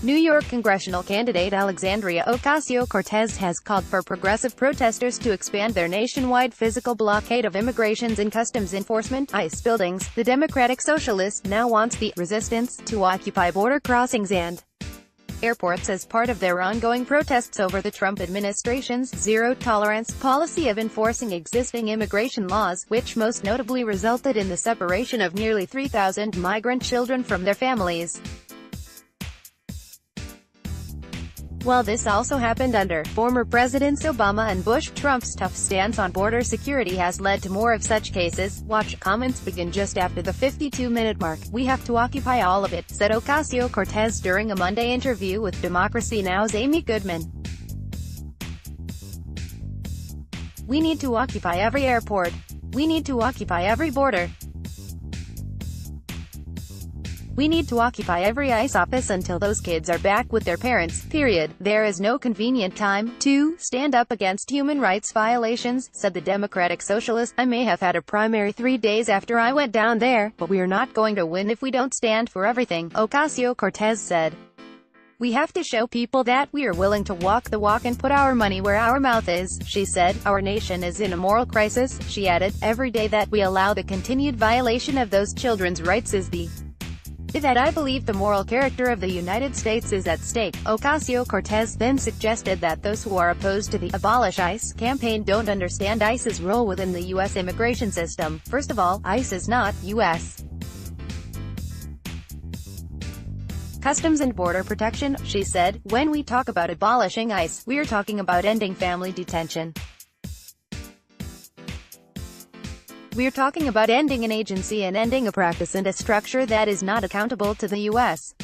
New York congressional candidate Alexandria Ocasio-Cortez has called for progressive protesters to expand their nationwide physical blockade of immigrations and customs enforcement (ICE) buildings. The Democratic Socialist now wants the resistance to occupy border crossings and airports as part of their ongoing protests over the Trump administration's zero-tolerance policy of enforcing existing immigration laws, which most notably resulted in the separation of nearly 3,000 migrant children from their families. While this also happened under former Presidents Obama and Bush, Trump's tough stance on border security has led to more of such cases. Watch. Comments begin just after the 52-minute mark. "We have to occupy all of it," said Ocasio-Cortez during a Monday interview with Democracy Now!'s Amy Goodman. "We need to occupy every airport. We need to occupy every border. We need to occupy every ICE office until those kids are back with their parents, period. There is no convenient time to stand up against human rights violations," said the Democratic Socialist. "I may have had a primary 3 days after I went down there, but we are not going to win if we don't stand for everything," Ocasio-Cortez said. "We have to show people that we are willing to walk the walk and put our money where our mouth is," she said. "Our nation is in a moral crisis," she added. "Every day that we allow the continued violation of those children's rights is that I believe the moral character of the United States is at stake." Ocasio-Cortez then suggested that those who are opposed to the "Abolish ICE" campaign don't understand ICE's role within the U.S. immigration system. "First of all, ICE is not U.S. Customs and Border Protection," she said. "When we talk about abolishing ICE, we are talking about ending family detention. We are talking about ending an agency and ending a practice and a structure that is not accountable to the U.S.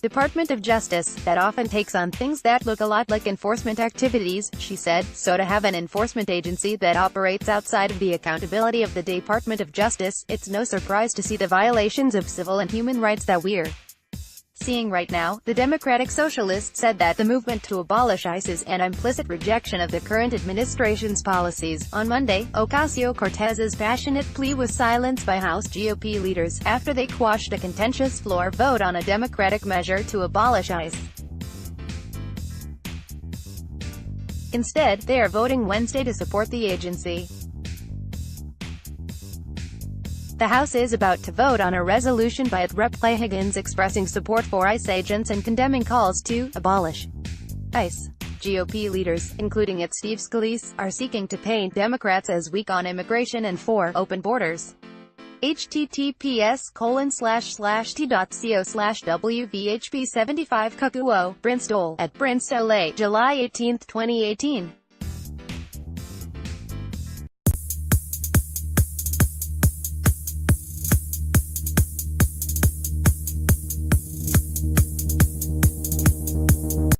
Department of Justice, that often takes on things that look a lot like enforcement activities," she said. "So to have an enforcement agency that operates outside of the accountability of the Department of Justice, it's no surprise to see the violations of civil and human rights that we're seeing right now." The Democratic Socialist said that the movement to abolish ICE is an implicit rejection of the current administration's policies. On Monday, Ocasio-Cortez's passionate plea was silenced by House GOP leaders, after they quashed a contentious floor vote on a Democratic measure to abolish ICE. Instead, they are voting Wednesday to support the agency. The House is about to vote on a resolution by Rep. Clay Higgins expressing support for ICE agents and condemning calls to abolish ICE. GOP leaders, including its Steve Scalise, are seeking to paint Democrats as weak on immigration and for open borders. https://t.co/wvhp75 Kakuo, Brynstol, at Brynstole, July 18, 2018.